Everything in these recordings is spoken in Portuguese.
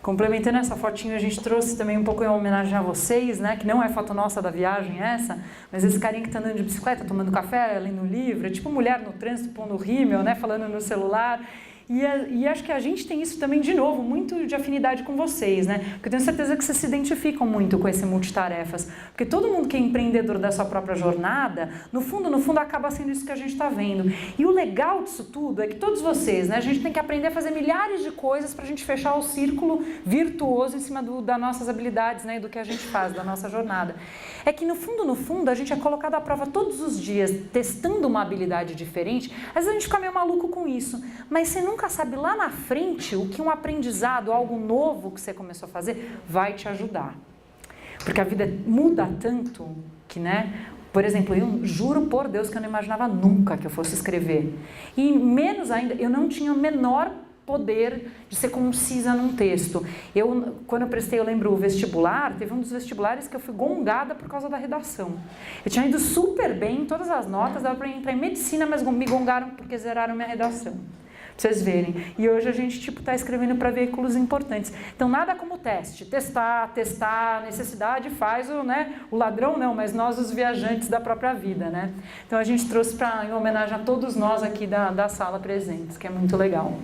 Complementando essa fotinho, a gente trouxe também um pouco em homenagem a vocês, né? Que não é foto nossa da viagem essa, mas esse carinha que tá andando de bicicleta, tomando café, lendo um livro, é tipo mulher no trânsito, pondo rímel, né? Falando no celular. E acho que a gente tem isso também, de novo, muito de afinidade com vocês, né? Porque eu tenho certeza que vocês se identificam muito com esse multitarefas. Porque todo mundo que é empreendedor da sua própria jornada, no fundo, acaba sendo isso que a gente está vendo. E o legal disso tudo é que todos vocês, né? A gente tem que aprender a fazer milhares de coisas para a gente fechar o círculo virtuoso em cima das nossas habilidades, né? E do que a gente faz, da nossa jornada. É que no fundo, a gente é colocado à prova todos os dias, testando uma habilidade diferente. Às vezes a gente fica meio maluco com isso, mas você nunca sabe lá na frente o que um aprendizado, algo novo que você começou a fazer, vai te ajudar. Porque a vida muda tanto que, né? Por exemplo, eu juro por Deus que eu não imaginava nunca que eu fosse escrever. E menos ainda, eu não tinha o menor poder de ser concisa num texto. Quando eu prestei, eu lembro, o vestibular, teve um dos vestibulares que eu fui gongada por causa da redação. Eu tinha ido super bem em todas as notas, dava para entrar em medicina, mas me gongaram porque zeraram minha redação. Pra vocês verem. E hoje a gente tá escrevendo para veículos importantes. Então nada como teste. Testar, necessidade faz o ladrão não, mas nós os viajantes da própria vida, né? Então a gente trouxe em homenagem a todos nós aqui da sala presentes, que é muito legal.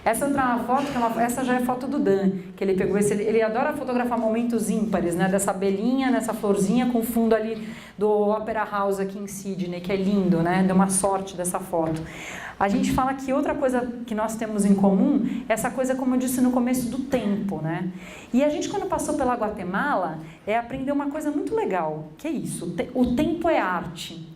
Essa outra foto, essa já é foto do Dan, que ele pegou ele adora fotografar momentos ímpares, né? Dessa abelhinha, nessa florzinha com fundo ali do Opera House aqui em Sydney, que é lindo, né? Deu uma sorte dessa foto. A gente fala que outra coisa que nós temos em comum é essa coisa, como eu disse no começo, do tempo, né? E a gente, quando passou pela Guatemala, aprendeu uma coisa muito legal, que é isso, o tempo é arte.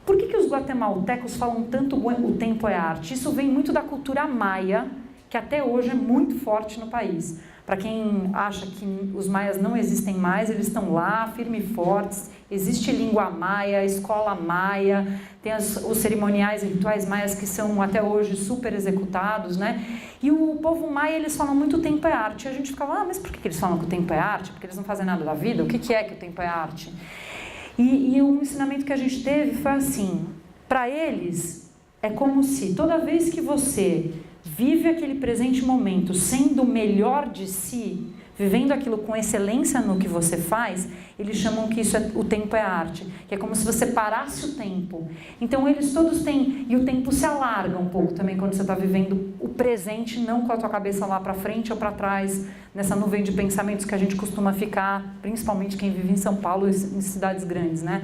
Por que os guatemaltecos falam tanto o tempo é arte? Isso vem muito da cultura maia, que até hoje é muito forte no país. Para quem acha que os maias não existem mais, eles estão lá, firmes e fortes. Existe língua maia, escola maia, tem os cerimoniais e rituais maias que são até hoje super executados, né? E o povo maia, eles falam muito o tempo é arte. E a gente ficava, mas por que eles falam que o tempo é arte? Porque eles não fazem nada da vida? O que é que o tempo é arte? E o ensinamento que a gente teve foi assim, para eles é como se toda vez que você vive aquele presente momento sendo o melhor de si, vivendo aquilo com excelência no que você faz, eles chamam que o tempo é arte, que é como se você parasse o tempo. Então eles todos têm, e o tempo se alarga um pouco também quando você está vivendo o presente, não com a tua cabeça lá para frente ou para trás, nessa nuvem de pensamentos que a gente costuma ficar, principalmente quem vive em São Paulo e em cidades grandes, né?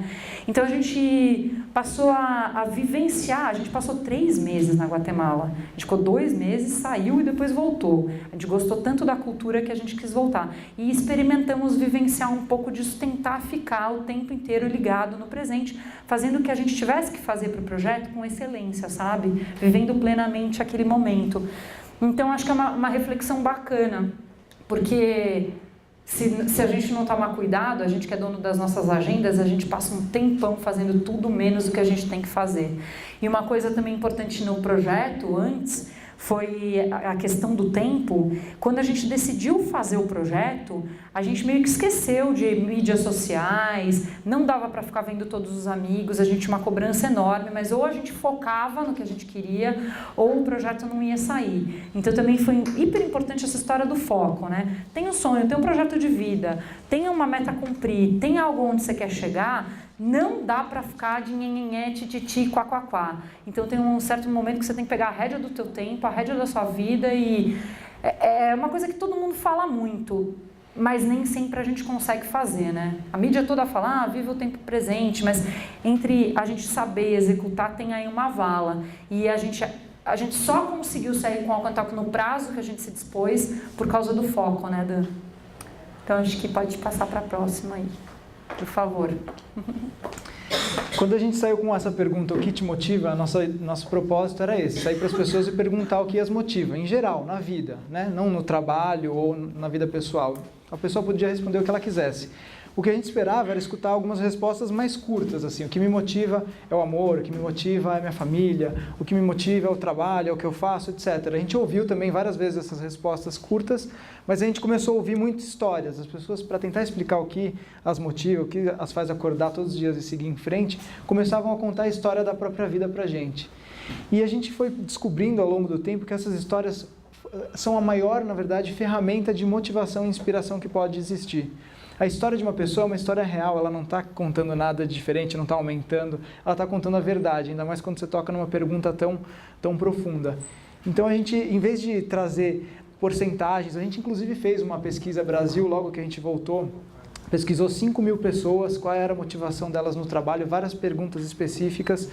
Então a gente passou a vivenciar, a gente passou 3 meses na Guatemala, a gente ficou 2 meses, saiu e depois voltou. A gente gostou tanto da cultura que a gente quis voltar. E experimentamos vivenciar um pouco disso, tentar ficar o tempo inteiro ligado no presente, fazendo o que a gente tivesse que fazer para o projeto com excelência, sabe? Vivendo plenamente aquele momento. Então acho que é uma reflexão bacana. Porque se a gente não tomar cuidado, a gente que é dono das nossas agendas, a gente passa um tempão fazendo tudo menos do que a gente tem que fazer. E uma coisa também importante no projeto, antes, foi a questão do tempo. Quando a gente decidiu fazer o projeto, a gente meio que esqueceu de mídias sociais, não dava para ficar vendo todos os amigos, a gente tinha uma cobrança enorme, mas ou a gente focava no que a gente queria, ou o projeto não ia sair. Então também foi hiper importante essa história do foco, né? Tem um sonho, tem um projeto de vida, tem uma meta a cumprir, tem algo onde você quer chegar, não dá para ficar de nhenhenhé, tititi, quá. Então tem um certo momento que você tem que pegar a rédea do teu tempo, a rédea da sua vida, e é uma coisa que todo mundo fala muito, mas nem sempre a gente consegue fazer, né? A mídia toda fala, vive o tempo presente, mas entre a gente saber executar tem aí uma vala. E a gente só conseguiu sair com o Alcantoc no prazo que a gente se dispôs por causa do foco, né, Dan? Então acho que pode passar para a próxima aí. Por favor. Quando a gente saiu com essa pergunta, o que te motiva, nosso propósito era esse, sair para as pessoas e perguntar o que as motiva, em geral, na vida, né? Não no trabalho ou na vida pessoal. A pessoa podia responder o que ela quisesse. O que a gente esperava era escutar algumas respostas mais curtas, assim, o que me motiva é o amor, o que me motiva é a minha família, o que me motiva é o trabalho, é o que eu faço, etc. A gente ouviu também várias vezes essas respostas curtas, mas a gente começou a ouvir muitas histórias. As pessoas, para tentar explicar o que as motiva, o que as faz acordar todos os dias e seguir em frente, começavam a contar a história da própria vida para a gente. E a gente foi descobrindo ao longo do tempo que essas histórias são a maior, na verdade, ferramenta de motivação e inspiração que pode existir. A história de uma pessoa é uma história real, ela não está contando nada diferente, não está aumentando, ela está contando a verdade, ainda mais quando você toca numa pergunta tão profunda. Então a gente, em vez de trazer porcentagens, a gente inclusive fez uma pesquisa Brasil, logo que a gente voltou, pesquisou 5.000 pessoas, qual era a motivação delas no trabalho, várias perguntas específicas,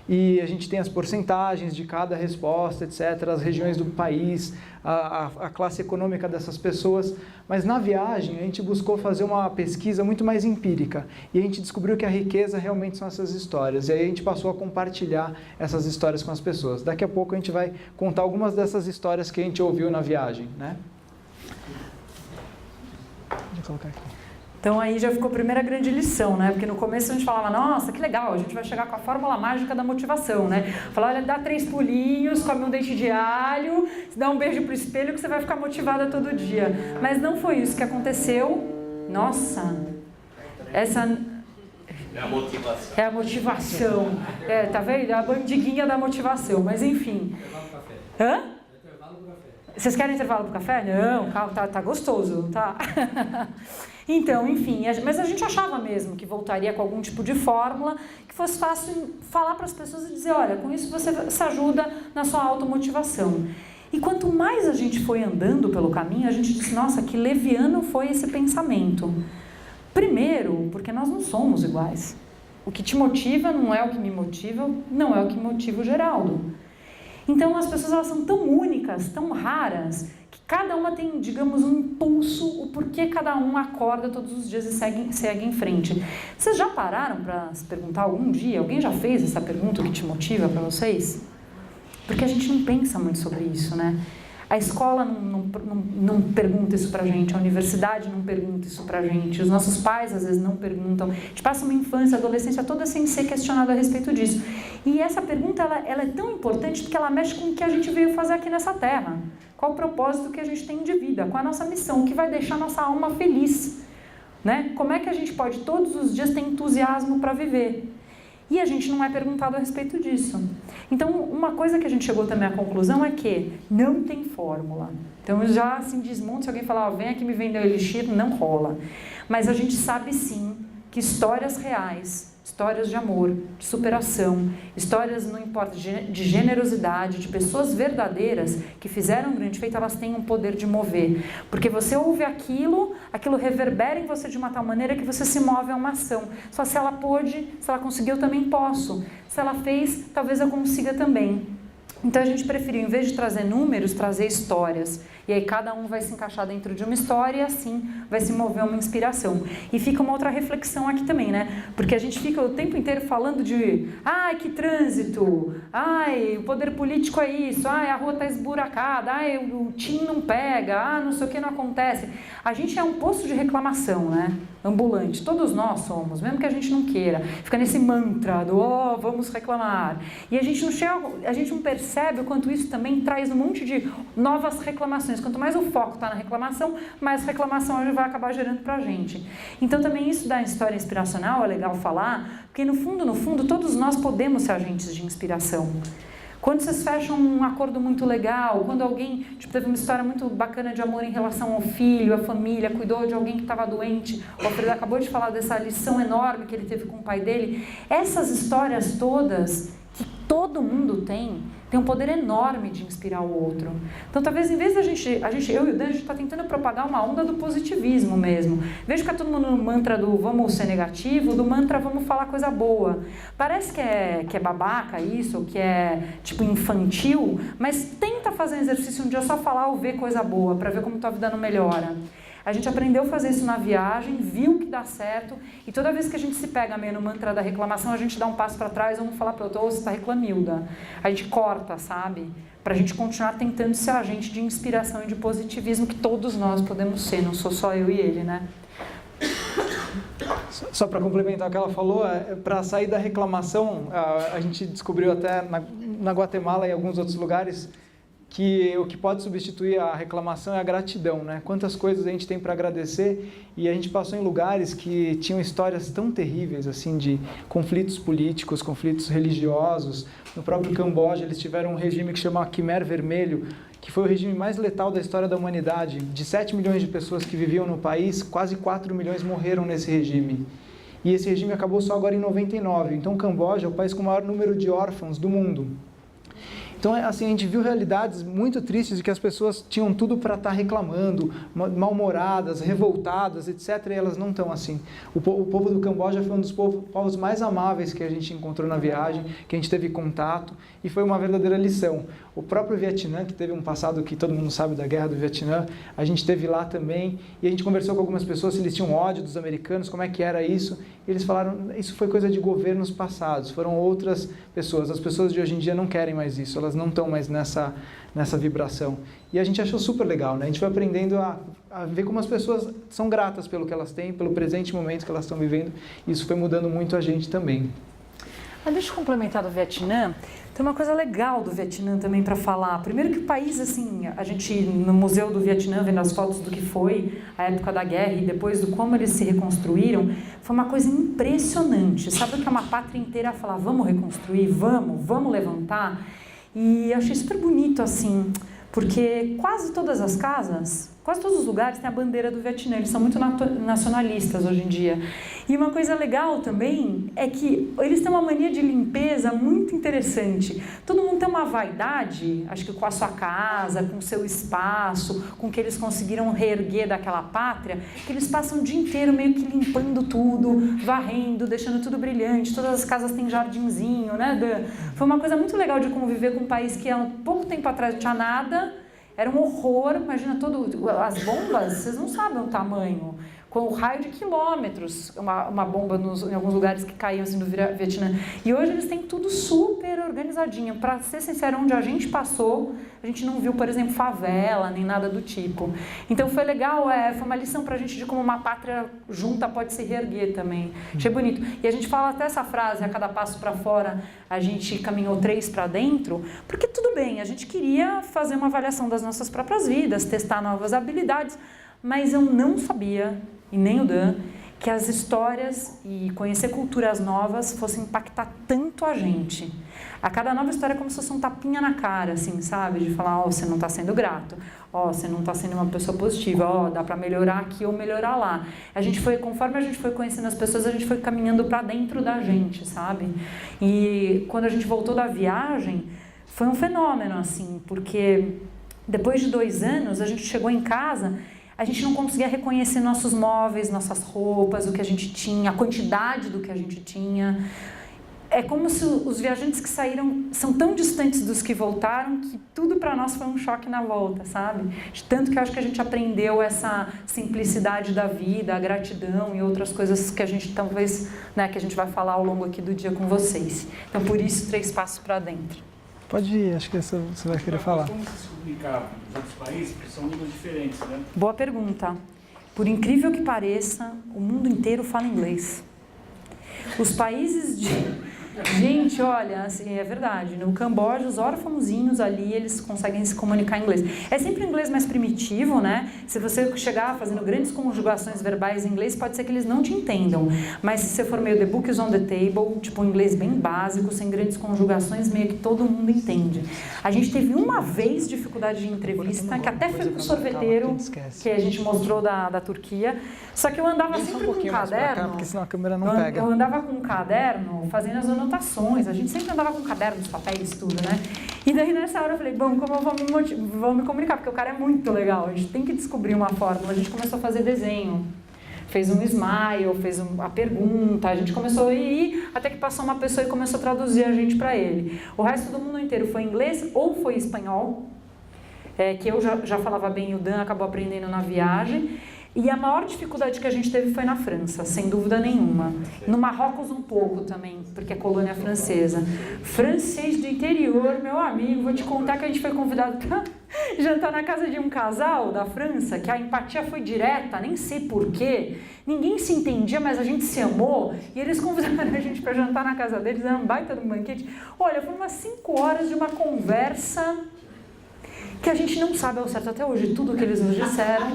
e a gente tem as porcentagens de cada resposta, etc., as regiões do país, a classe econômica dessas pessoas, mas na viagem a gente buscou fazer uma pesquisa muito mais empírica, e a gente descobriu que a riqueza realmente são essas histórias, e aí a gente passou a compartilhar essas histórias com as pessoas. Daqui a pouco a gente vai contar algumas dessas histórias que a gente ouviu na viagem, né? Deixa eu colocar aqui. Então aí já ficou a primeira grande lição, né? Porque no começo a gente falava, nossa, que legal, a gente vai chegar com a fórmula mágica da motivação, né? Falar, olha, dá 3 pulinhos, come um dente de alho, dá um beijo pro espelho que você vai ficar motivada todo dia. Mas não foi isso que aconteceu. Nossa, essa... É a motivação. É a motivação. É, tá vendo? É a bandiguinha da motivação, mas enfim. Intervalo pro café. Hã? Intervalo pro café. Vocês querem intervalo pro café? Não, calma, tá gostoso, tá? Então, enfim, mas a gente achava mesmo que voltaria com algum tipo de fórmula que fosse fácil falar para as pessoas e dizer, olha, com isso você se ajuda na sua automotivação. E quanto mais a gente foi andando pelo caminho, a gente disse, nossa, que leviano foi esse pensamento. Primeiro, porque nós não somos iguais. O que te motiva não é o que me motiva, não é o que motiva o Geraldo. Então, as pessoas elas são tão únicas, tão raras, que cada uma tem, digamos, um impulso, o porquê cada um acorda todos os dias e segue em frente. Vocês já pararam para se perguntar algum dia? Alguém já fez essa pergunta, o que te motiva para vocês? Porque a gente não pensa muito sobre isso, né? A escola não pergunta isso pra gente, a universidade não pergunta isso pra gente, os nossos pais às vezes não perguntam. A gente passa uma infância, adolescência toda sem ser questionado a respeito disso. E essa pergunta ela é tão importante porque ela mexe com o que a gente veio fazer aqui nessa terra. Qual o propósito que a gente tem de vida, qual a nossa missão, o que vai deixar a nossa alma feliz. Né? Como é que a gente pode todos os dias ter entusiasmo para viver? E a gente não é perguntado a respeito disso. Então, uma coisa que a gente chegou também à conclusão é que não tem fórmula. Então, eu já assim, desmonto, se alguém falar, vem aqui me vender o elixir, não rola. Mas a gente sabe sim que histórias reais, histórias de amor, de superação, histórias, não importa, de generosidade, de pessoas verdadeiras que fizeram um grande feito, elas têm um poder de mover. Porque você ouve aquilo reverbera em você de uma tal maneira que você se move a uma ação. Só se ela pôde, se ela conseguiu, eu também posso. Se ela fez, talvez eu consiga também. Então a gente preferiu, em vez de trazer números, trazer histórias. E aí cada um vai se encaixar dentro de uma história e assim vai se mover uma inspiração. E fica uma outra reflexão aqui também, né? Porque a gente fica o tempo inteiro falando de ai, que trânsito, ai, o poder político é isso, ai, a rua tá esburacada, ai, o TIM não pega, não sei o que não acontece. A gente é um posto de reclamação, né? Ambulante, todos nós somos, mesmo que a gente não queira. Fica nesse mantra do, vamos reclamar. E a gente não percebe o quanto isso também traz um monte de novas reclamações. Quanto mais o foco está na reclamação, mais reclamação a gente vai acabar gerando para a gente. Então também isso da história inspiracional é legal falar, porque no fundo, todos nós podemos ser agentes de inspiração. Quando vocês fecham um acordo muito legal, quando alguém teve uma história muito bacana de amor em relação ao filho, à família, cuidou de alguém que estava doente, o Alfredo acabou de falar dessa lição enorme que ele teve com o pai dele, essas histórias todas que todo mundo tem um poder enorme de inspirar o outro. Então, talvez, em vez da eu e o Dan, a gente está tentando propagar uma onda do positivismo mesmo. Vejo que está todo mundo no mantra do vamos ser negativo, do mantra vamos falar coisa boa. Parece que é babaca isso, ou que é, tipo, infantil, mas tenta fazer um exercício um dia só falar ou ver coisa boa, para ver como tua vida não melhora. A gente aprendeu a fazer isso na viagem, viu que dá certo, e toda vez que a gente se pega meio no mantra da reclamação, a gente dá um passo para trás, vamos falar para o outro, você está reclamilda. A gente corta, sabe? Para a gente continuar tentando ser agente de inspiração e de positivismo que todos nós podemos ser, não sou só eu e ele, né? Só para complementar o que ela falou, para sair da reclamação, a gente descobriu até na Guatemala e em alguns outros lugares, que o que pode substituir a reclamação é a gratidão, né? Quantas coisas a gente tem para agradecer, e a gente passou em lugares que tinham histórias tão terríveis, assim, de conflitos políticos, conflitos religiosos. No próprio Camboja, eles tiveram um regime que chama Khmer Vermelho, que foi o regime mais letal da história da humanidade. De 7 milhões de pessoas que viviam no país, quase 4 milhões morreram nesse regime. E esse regime acabou só agora em 99. Então, o Camboja é o país com o maior número de órfãos do mundo. Então, assim, a gente viu realidades muito tristes de que as pessoas tinham tudo para estar reclamando, mal-humoradas, revoltadas, etc. E elas não estão assim. O povo do Camboja foi um dos povos mais amáveis que a gente encontrou na viagem, que a gente teve contato, e foi uma verdadeira lição. O próprio Vietnã, que teve um passado que todo mundo sabe da guerra do Vietnã, a gente esteve lá também, e a gente conversou com algumas pessoas se eles tinham ódio dos americanos, como é que era isso. E eles falaram, isso foi coisa de governos passados, foram outras pessoas. As pessoas de hoje em dia não querem mais isso, elas não estão mais nessa vibração. E a gente achou super legal, né? A gente foi aprendendo a ver como as pessoas são gratas pelo que elas têm, pelo presente momento que elas estão vivendo. E isso foi mudando muito a gente também. Mas deixa eu complementar do Vietnã. Tem uma coisa legal do Vietnã também para falar. Primeiro que o país, assim, a gente no Museu do Vietnã, vendo as fotos do que foi a época da guerra e depois do como eles se reconstruíram, foi uma coisa impressionante. Sabe o que é uma pátria inteira falar, vamos reconstruir, vamos levantar? E achei super bonito, assim, porque quase todas as casas, quase todos os lugares têm a bandeira do Vietnã, eles são muito nacionalistas hoje em dia. E uma coisa legal também é que eles têm uma mania de limpeza muito interessante. Todo mundo tem uma vaidade, acho que com a sua casa, com o seu espaço, com o que eles conseguiram reerguer daquela pátria, que eles passam o dia inteiro meio que limpando tudo, varrendo, deixando tudo brilhante, todas as casas têm jardinzinho, né, Dan? Foi uma coisa muito legal de conviver com um país que há pouco tempo atrás não tinha nada. Era um horror, imagina as bombas, vocês não sabem o tamanho, com o raio de quilômetros, uma bomba em alguns lugares que caíam assim, no Vietnã. E hoje eles têm tudo super organizadinho. Para ser sincero, onde a gente passou, a gente não viu, por exemplo, favela, nem nada do tipo. Então foi legal, foi uma lição para a gente de como uma pátria junta pode se reerguer também. Achei bonito. E a gente fala até essa frase, a cada passo para fora, a gente caminhou 3 para dentro, porque tudo bem, a gente queria fazer uma avaliação das nossas próprias vidas, testar novas habilidades, mas eu não sabia, e nem o Dan, que as histórias e conhecer culturas novas fossem impactar tanto a gente. A cada nova história é como se fosse um tapinha na cara, assim, sabe? De falar, você não está sendo grato, você não está sendo uma pessoa positiva, dá para melhorar aqui ou melhorar lá. Conforme a gente foi conhecendo as pessoas, a gente foi caminhando para dentro da gente, sabe? E quando a gente voltou da viagem, foi um fenômeno, assim, porque depois de 2 anos, a gente chegou em casa, a gente não conseguia reconhecer nossos móveis, nossas roupas, o que a gente tinha, a quantidade do que a gente tinha. É como se os viajantes que saíram são tão distantes dos que voltaram que tudo para nós foi um choque na volta, sabe? De tanto que eu acho que a gente aprendeu essa simplicidade da vida, a gratidão e outras coisas que a gente talvez, né, que a gente vai falar ao longo aqui do dia com vocês. Então, por isso, 3 passos para dentro. Pode ir, acho que você vai querer falar. Como se comunicar nos outros países, porque são línguas diferentes, né? Boa pergunta. Por incrível que pareça, o mundo inteiro fala inglês. Os países de... Gente, olha, assim, é verdade, no Camboja, os órfãozinhos ali, eles conseguem se comunicar em inglês. É sempre o inglês mais primitivo, né? Se você chegar fazendo grandes conjugações verbais em inglês, pode ser que eles não te entendam. Mas se você for meio the book is on the table, tipo um inglês bem básico, sem grandes conjugações, meio que todo mundo entende. A gente teve uma vez dificuldade de entrevista, que até foi com o sorveteiro, que a gente mostrou da Turquia, só que eu andava sempre com um caderno, porque senão a câmera não pega. Eu andava com um caderno, fazendo as anotações, a gente sempre andava com cadernos, papéis, tudo, né? E daí nessa hora eu falei, bom, como eu vou me comunicar, porque o cara é muito legal, a gente tem que descobrir uma fórmula. A gente começou a fazer desenho, fez um smile, fez a pergunta, a gente começou a ir, até que passou uma pessoa e começou a traduzir a gente para ele. O resto do mundo inteiro foi inglês ou foi espanhol, que eu já falava bem, o Dan acabou aprendendo na viagem. E a maior dificuldade que a gente teve foi na França, sem dúvida nenhuma. No Marrocos um pouco também, porque é colônia francesa. Francês do interior, meu amigo, vou te contar que a gente foi convidado para jantar na casa de um casal da França, que a empatia foi direta, nem sei porquê. Ninguém se entendia, mas a gente se amou. E eles convidaram a gente para jantar na casa deles, era um baita de um banquete. Olha, foi umas 5 horas de uma conversa... que a gente não sabe ao certo até hoje tudo o que eles nos disseram,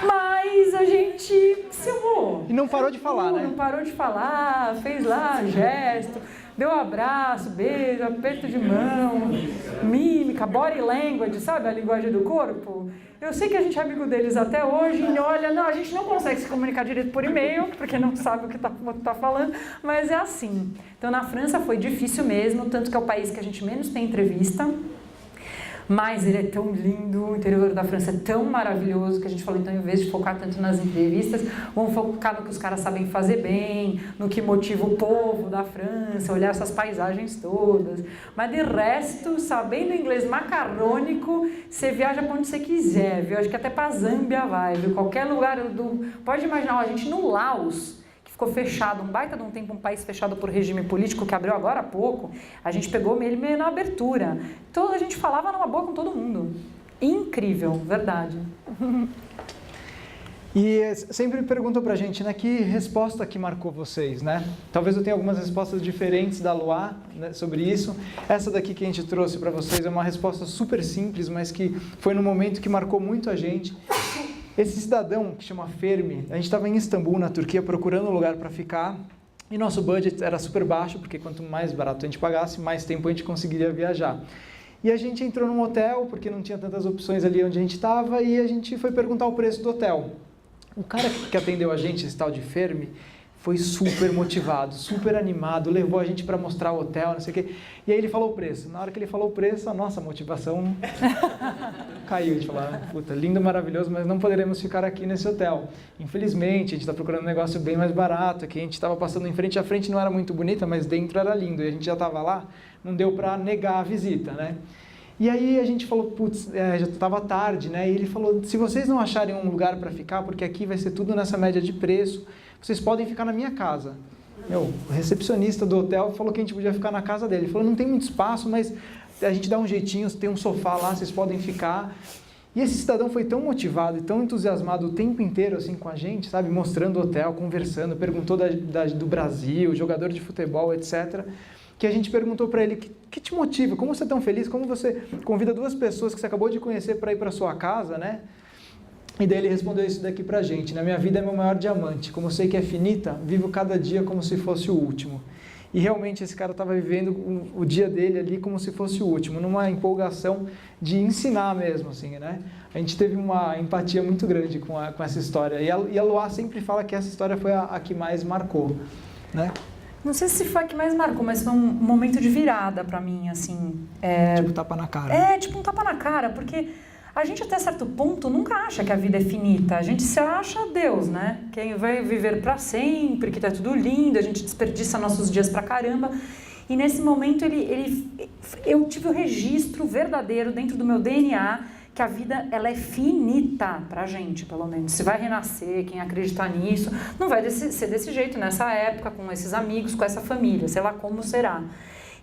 mas a gente se amou. E não parou de falar, né? Não parou de falar, fez lá gesto, deu abraço, beijo, aperto de mão, mímica, body language, sabe a linguagem do corpo? Eu sei que a gente é amigo deles até hoje e olha, não, a gente não consegue se comunicar direito por e-mail, porque não sabe o que tá falando, mas é assim. Então na França foi difícil mesmo, tanto que é o país que a gente menos tem entrevista, mas ele é tão lindo, o interior da França é tão maravilhoso que a gente falou, então, em vez de focar tanto nas entrevistas, vamos focar no que os caras sabem fazer bem, no que motiva o povo da França, olhar essas paisagens todas. Mas de resto, sabendo inglês macarrônico, você viaja para onde você quiser, viu? Acho que até para Zâmbia vai, viu? Qualquer lugar do... Pode imaginar, a gente no Laos, ficou fechado, um baita de um tempo, um país fechado por regime político que abriu agora há pouco, a gente pegou ele meio na abertura. Então a gente falava numa boa com todo mundo. Incrível, verdade. E sempre perguntam pra gente, né, que resposta que marcou vocês, né? Talvez eu tenha algumas respostas diferentes da Luá, né, sobre isso. Essa daqui que a gente trouxe para vocês é uma resposta super simples, mas que foi num momento que marcou muito a gente. Esse cidadão, que chama Fermi, a gente estava em Istambul, na Turquia, procurando um lugar para ficar, e nosso budget era super baixo, porque quanto mais barato a gente pagasse, mais tempo a gente conseguiria viajar. E a gente entrou num hotel, porque não tinha tantas opções ali onde a gente estava, e a gente foi perguntar o preço do hotel. O cara que atendeu a gente, esse tal de Fermi, foi super motivado, super animado, levou a gente para mostrar o hotel, não sei o quê. E aí ele falou o preço. Na hora que ele falou o preço, a nossa motivação caiu. A gente falou, puta, lindo, maravilhoso, mas não poderemos ficar aqui nesse hotel. Infelizmente, a gente está procurando um negócio bem mais barato, que a gente estava passando em frente, a frente não era muito bonita, mas dentro era lindo. E a gente já estava lá, não deu para negar a visita, né? E aí a gente falou, putz, já estava tarde, né? E ele falou, se vocês não acharem um lugar para ficar, porque aqui vai ser tudo nessa média de preço, vocês podem ficar na minha casa. O recepcionista do hotel falou que a gente podia ficar na casa dele. Ele falou, não tem muito espaço, mas a gente dá um jeitinho, tem um sofá lá, vocês podem ficar. E esse cidadão foi tão motivado e tão entusiasmado o tempo inteiro assim com a gente, sabe? Mostrando o hotel, conversando, perguntou do Brasil, jogador de futebol, etc., que a gente perguntou para ele, que te motiva? Como você é tão feliz? Como você convida duas pessoas que você acabou de conhecer para ir para sua casa, né? E daí ele respondeu isso daqui pra gente, né? Minha vida é meu maior diamante, como eu sei que é finita, vivo cada dia como se fosse o último. E realmente esse cara estava vivendo o dia dele ali como se fosse o último, numa empolgação de ensinar mesmo, assim, né? A gente teve uma empatia muito grande com essa história. E a Luá sempre fala que essa história foi a que mais marcou, né? Não sei se foi a que mais marcou, mas foi um momento de virada pra mim, assim. Tipo tapa na cara. Tipo um tapa na cara, porque a gente até certo ponto nunca acha que a vida é finita, a gente se acha Deus, né? Quem vai viver pra sempre, que tá tudo lindo, a gente desperdiça nossos dias pra caramba. E nesse momento eu tive o registro verdadeiro dentro do meu DNA que a vida ela é finita pra gente, pelo menos. Se vai renascer, quem acreditar nisso, não vai ser desse jeito, nessa época, com esses amigos, com essa família, sei lá como será.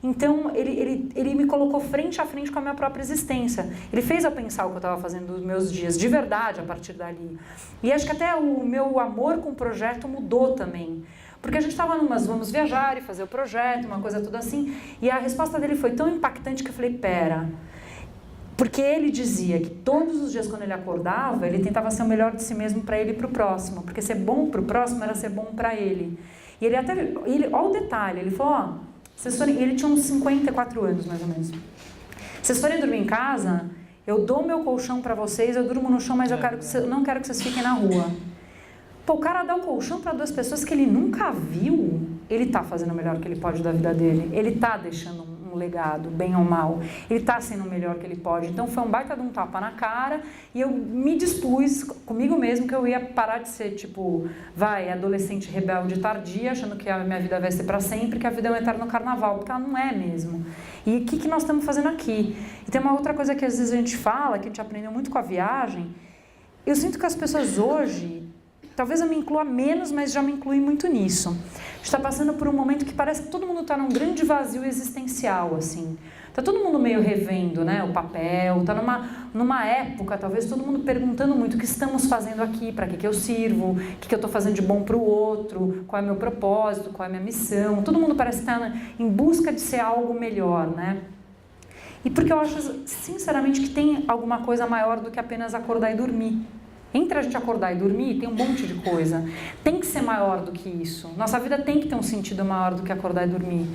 Então, ele me colocou frente a frente com a minha própria existência. Ele fez eu pensar o que eu estava fazendo nos meus dias, de verdade, a partir dali. E acho que até o meu amor com o projeto mudou também. Porque a gente estava vamos viajar e fazer o projeto, uma coisa toda assim. E a resposta dele foi tão impactante que eu falei, pera. Porque ele dizia que todos os dias quando ele acordava, ele tentava ser o melhor de si mesmo para ele e para o próximo. Porque ser bom para o próximo era ser bom para ele. E ele até, olha o detalhe, ele falou, ele tinha uns 54 anos, mais ou menos. Vocês forem dormir em casa, eu dou meu colchão para vocês, eu durmo no chão, mas eu não quero que vocês fiquem na rua. Pô, o cara dá o colchão para duas pessoas que ele nunca viu, ele tá fazendo o melhor que ele pode da vida dele. Ele tá deixando um legado, bem ou mal. Ele tá sendo o melhor que ele pode. Então foi um baita de um tapa na cara e eu me dispus comigo mesmo que eu ia parar de ser tipo, adolescente rebelde tardia, achando que a minha vida vai ser para sempre, que a vida é um eterno carnaval, porque ela não é mesmo. E o que nós estamos fazendo aqui? E tem uma outra coisa que às vezes a gente fala, que a gente aprendeu muito com a viagem. Eu sinto que as pessoas hoje, talvez eu me inclua menos, mas já me inclui muito nisso. A gente está passando por um momento que parece que todo mundo está num grande vazio existencial, assim. Está todo mundo meio revendo, né, o papel, está numa época, talvez, todo mundo perguntando muito o que estamos fazendo aqui, para que eu sirvo, o que eu estou fazendo de bom para o outro, qual é o meu propósito, qual é a minha missão. Todo mundo parece estar em busca de ser algo melhor, né? E porque eu acho, sinceramente, que tem alguma coisa maior do que apenas acordar e dormir. Entre a gente acordar e dormir, tem um monte de coisa. Tem que ser maior do que isso. Nossa vida tem que ter um sentido maior do que acordar e dormir.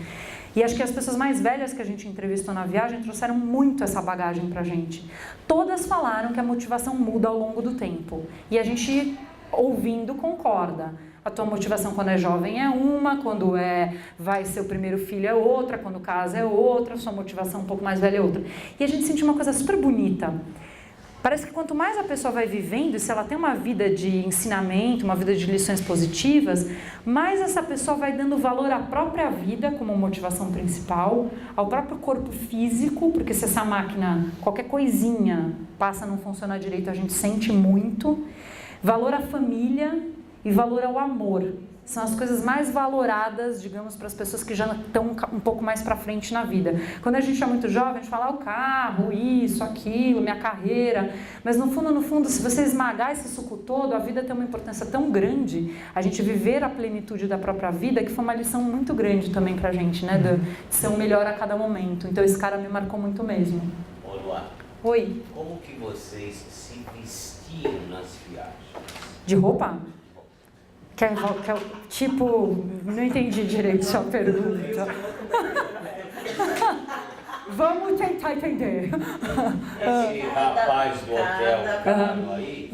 E acho que as pessoas mais velhas que a gente entrevistou na viagem trouxeram muito essa bagagem pra gente. Todas falaram que a motivação muda ao longo do tempo. E a gente, ouvindo, concorda. A tua motivação quando é jovem é uma, quando vai ser o primeiro filho é outra, quando casa é outra, a sua motivação um pouco mais velha é outra. E a gente sentiu uma coisa super bonita. Parece que quanto mais a pessoa vai vivendo, e se ela tem uma vida de ensinamento, uma vida de lições positivas, mais essa pessoa vai dando valor à própria vida como motivação principal, ao próprio corpo físico, porque se essa máquina, qualquer coisinha passa a não funcionar direito, a gente sente muito, valor à família e valor ao amor. São as coisas mais valoradas, digamos, para as pessoas que já estão um pouco mais para frente na vida. Quando a gente é muito jovem, a gente fala o carro, isso, aquilo, minha carreira. Mas no fundo, se você esmagar esse suco todo, a vida tem uma importância tão grande, a gente viver a plenitude da própria vida, que foi uma lição muito grande também para a gente, né? De ser um melhor a cada momento. Então esse cara me marcou muito mesmo. Ô, Luá, Oi. como que vocês se vestiam nas viagens? De roupa? Tipo, não entendi direito sua pergunta. Vamos tentar entender. Esse rapaz do hotel caro aí,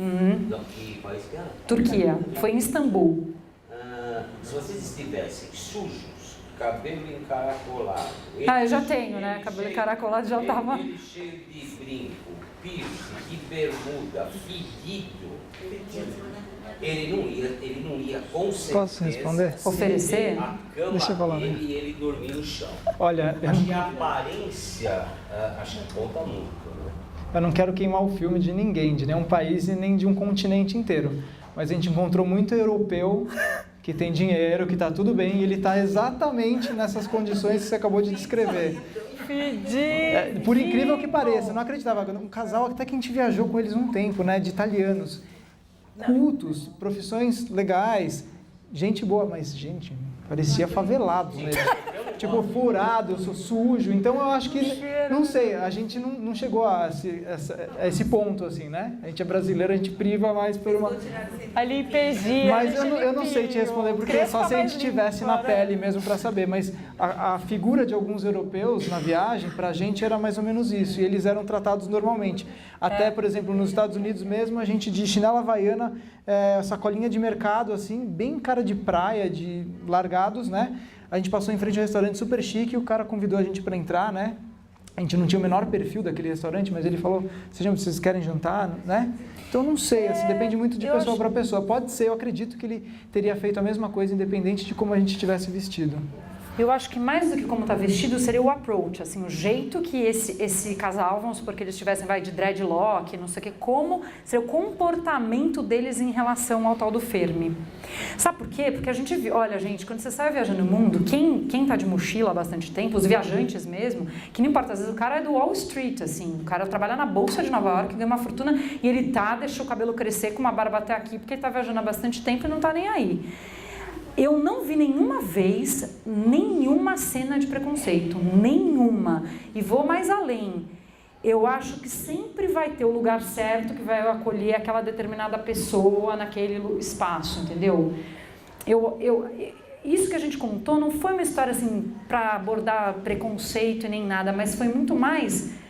que país que era? Turquia, foi em Istambul. Se vocês estivessem sujos, cabelo encaracolado... Eu já tenho, né? Cabelo encaracolado já tava... Ele cheio de brinco, piercing, de bermuda, fedido... Ele não ia com certeza. Posso responder? Oferecer? A cama Deixa eu falar, né? dele e ele dormir no chão. Olha, Acho que a aparência acho que conta muito. Né? eu não quero queimar o filme de ninguém, de nenhum país e nem de um continente inteiro. Mas a gente encontrou muito europeu que tem dinheiro, que está tudo bem, e ele está exatamente nessas condições que você acabou de descrever. Por incrível que pareça, eu não acreditava. Um casal até que a gente viajou com eles um tempo, né, de italianos. Cultos, profissões legais, gente boa, mas gente, parecia favelado, né? Tipo, furado, sujo. Então eu acho que, não sei, a gente não chegou a esse ponto, assim, né? A gente é brasileiro, a gente priva mais por uma... Ali IPG, Mas eu não sei te responder, porque é só se a gente estivesse na pele mesmo para saber. Mas a figura de alguns europeus na viagem, pra gente, era mais ou menos isso. E eles eram tratados normalmente. Até, por exemplo, nos Estados Unidos mesmo, a gente de chinela havaiana, sacolinha de mercado, assim, bem cara de praia, de largados, né? A gente passou em frente a um restaurante super chique e o cara convidou a gente para entrar, né? A gente não tinha o menor perfil daquele restaurante, mas ele falou, vocês querem jantar, né? Então, não sei, assim, depende muito de pessoa para pessoa. Pode ser, eu acredito que ele teria feito a mesma coisa, independente de como a gente tivesse vestido. Eu acho que mais do que como tá vestido seria o approach, assim, o jeito que esse casal, vamos supor que eles tivessem, de dreadlock, não sei o que, como seria o comportamento deles em relação ao tal do Fermi. Sabe por quê? Porque a gente viu, olha gente, quando você sai viajando no mundo, quem tá de mochila há bastante tempo, os viajantes mesmo, que não importa, às vezes o cara é do Wall Street, assim, o cara trabalha na Bolsa de Nova York, ganha uma fortuna e ele deixa o cabelo crescer com uma barba até aqui, porque ele tá viajando há bastante tempo e não tá nem aí. Eu não vi nenhuma vez, nenhuma cena de preconceito, nenhuma. E vou mais além. Eu acho que sempre vai ter o lugar certo que vai acolher aquela determinada pessoa naquele espaço, entendeu? Isso que a gente contou não foi uma história assim para abordar preconceito e nem nada, mas foi muito mais...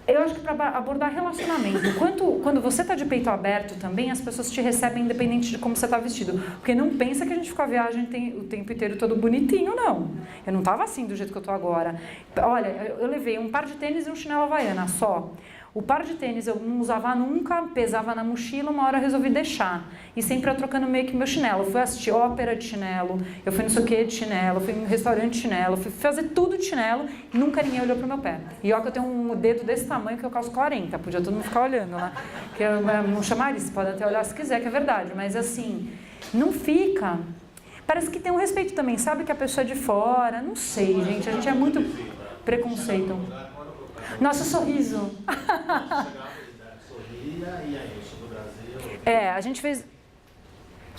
Eu acho que para abordar relacionamento, quando você está de peito aberto também, as pessoas te recebem independente de como você está vestido. Porque não pensa que a gente ficou a viagem o tempo inteiro todo bonitinho, não. Eu não estava assim do jeito que eu estou agora. Olha, eu levei um par de tênis e um chinelo havaiana só. O par de tênis eu não usava nunca, pesava na mochila, uma hora eu resolvi deixar. E sempre eu trocando meio que meu chinelo. Eu fui assistir ópera de chinelo, eu fui não sei o que de chinelo, eu fui em restaurante de chinelo, fui fazer tudo de chinelo e nunca ninguém olhou pro meu pé. E ó que eu tenho um dedo desse tamanho que eu calço 40, podia todo mundo ficar olhando lá. Que eu não chamaria, você pode até olhar se quiser, que é verdade, mas assim, não fica. Parece que tem um respeito também, sabe que a pessoa é de fora, não sei, gente, a gente é muito preconceito. Nosso sorriso. A gente fez...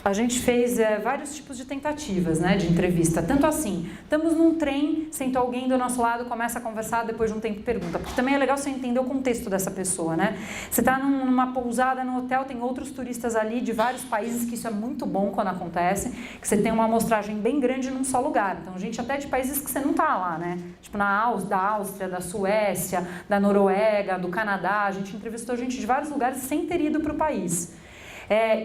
A gente fez vários tipos de tentativas, né, de entrevista. Tanto assim, estamos num trem, sentou alguém do nosso lado, começa a conversar, depois de um tempo pergunta. Porque também é legal você entender o contexto dessa pessoa, né? Você está numa pousada, no hotel, tem outros turistas ali de vários países, que isso é muito bom quando acontece, que você tem uma amostragem bem grande num só lugar. Então, gente até de países que você não está lá, né? Tipo da Áustria, da Suécia, da Noruega, do Canadá. A gente entrevistou gente de vários lugares sem ter ido para o país.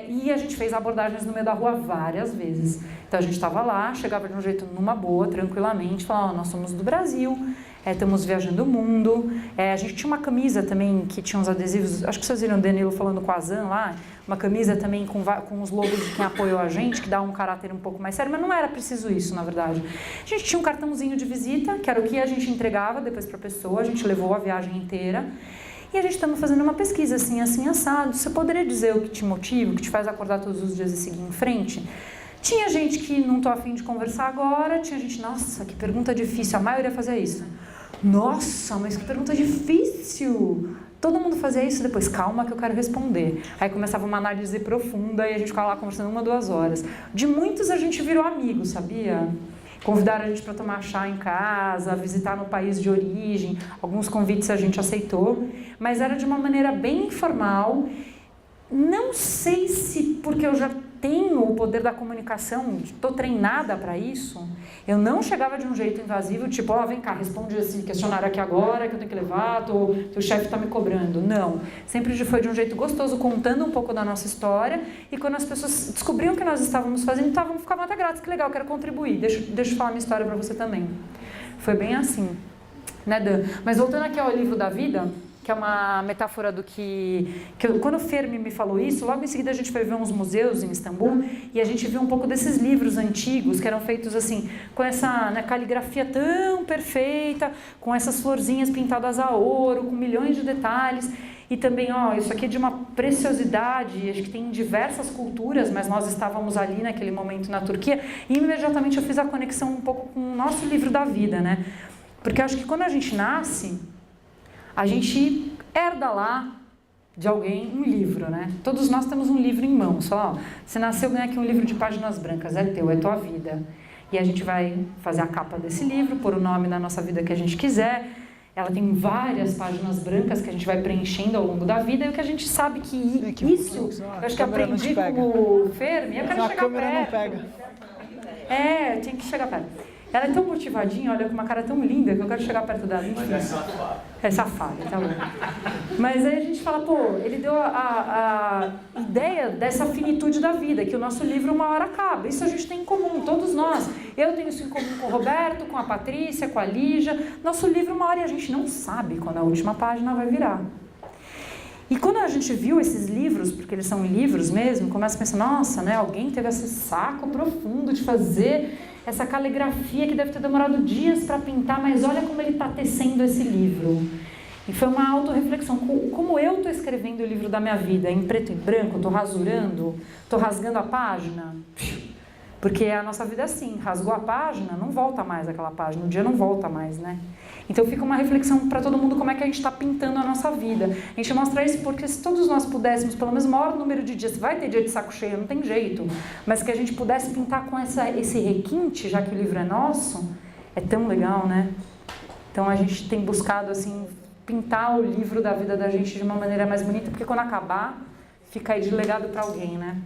E a gente fez abordagens no meio da rua várias vezes. Então a gente estava lá, chegava de um jeito numa boa, tranquilamente, falava, nós somos do Brasil, estamos viajando o mundo. A gente tinha uma camisa também que tinha uns adesivos, acho que vocês viram o Danilo falando com a Zan lá, uma camisa também com os logos de quem apoiou a gente, que dá um caráter um pouco mais sério, mas não era preciso isso, na verdade. A gente tinha um cartãozinho de visita, que era o que a gente entregava depois para a pessoa, a gente levou a viagem inteira. E a gente estamos fazendo uma pesquisa assim, assado. Você poderia dizer o que te motiva, o que te faz acordar todos os dias e seguir em frente? Tinha gente que não estou afim de conversar agora, tinha gente, nossa, que pergunta difícil, a maioria fazia isso. Nossa, mas que pergunta difícil! Todo mundo fazia isso, depois, calma que eu quero responder. Aí começava uma análise profunda e a gente ficava lá conversando 1, 2 horas. De muitos a gente virou amigo, sabia? Convidaram a gente para tomar chá em casa, visitar no país de origem. Alguns convites a gente aceitou, mas era de uma maneira bem informal. Não sei se porque eu já tenho o poder da comunicação, estou treinada para isso, eu não chegava de um jeito invasivo, tipo, vem cá, responde esse questionário aqui agora, que eu tenho que levar, teu chefe está me cobrando. Não. Sempre foi de um jeito gostoso, contando um pouco da nossa história, e quando as pessoas descobriam o que nós estávamos fazendo, ficavam até gratas, que legal, quero contribuir, deixa eu falar minha história para você também. Foi bem assim, né, Dan? Mas voltando aqui ao livro da vida, que é uma metáfora do quando o Fermi me falou isso, logo em seguida a gente foi ver uns museus em Istambul e a gente viu um pouco desses livros antigos que eram feitos assim, com essa caligrafia tão perfeita, com essas florzinhas pintadas a ouro, com milhões de detalhes. E também, isso aqui é de uma preciosidade, acho que tem em diversas culturas, mas nós estávamos ali naquele momento na Turquia e imediatamente eu fiz a conexão um pouco com o nosso livro da vida, né? Porque eu acho que quando a gente nasce, a gente herda lá de alguém um livro, né? Todos nós temos um livro em mãos. Você nasceu, ganha aqui um livro de páginas brancas, é teu, é tua vida. E a gente vai fazer a capa desse livro, pôr o nome na nossa vida que a gente quiser. Ela tem várias páginas brancas que a gente vai preenchendo ao longo da vida e o que a gente sabe que isso, eu acho que aprendi com o Fermi, eu quero chegar perto. Tinha que chegar perto. Ela é tão motivadinha, olha, com uma cara tão linda que eu quero chegar perto dela. Mas é safada. É safada, tá bom. Mas aí a gente fala, ele deu a ideia dessa finitude da vida, que o nosso livro uma hora acaba. Isso a gente tem em comum, todos nós. Eu tenho isso em comum com o Roberto, com a Patrícia, com a Lígia. Nosso livro uma hora e a gente não sabe quando a última página vai virar. E quando a gente viu esses livros, porque eles são livros mesmo, começa a pensar, nossa, né, alguém teve esse saco profundo de fazer essa caligrafia que deve ter demorado dias para pintar, mas olha como ele está tecendo esse livro. E foi uma autorreflexão, como eu estou escrevendo o livro da minha vida, em preto e branco, estou rasurando, estou rasgando a página, porque a nossa vida é assim, rasgou a página, não volta mais aquela página, o dia não volta mais, né? Então fica uma reflexão para todo mundo como é que a gente está pintando a nossa vida. A gente mostra isso porque se todos nós pudéssemos, pelo menos o maior número de dias, vai ter dia de saco cheio, não tem jeito, mas que a gente pudesse pintar com esse requinte, já que o livro é nosso, é tão legal, né? Então a gente tem buscado assim, pintar o livro da vida da gente de uma maneira mais bonita, porque quando acabar, fica aí de legado para alguém, né?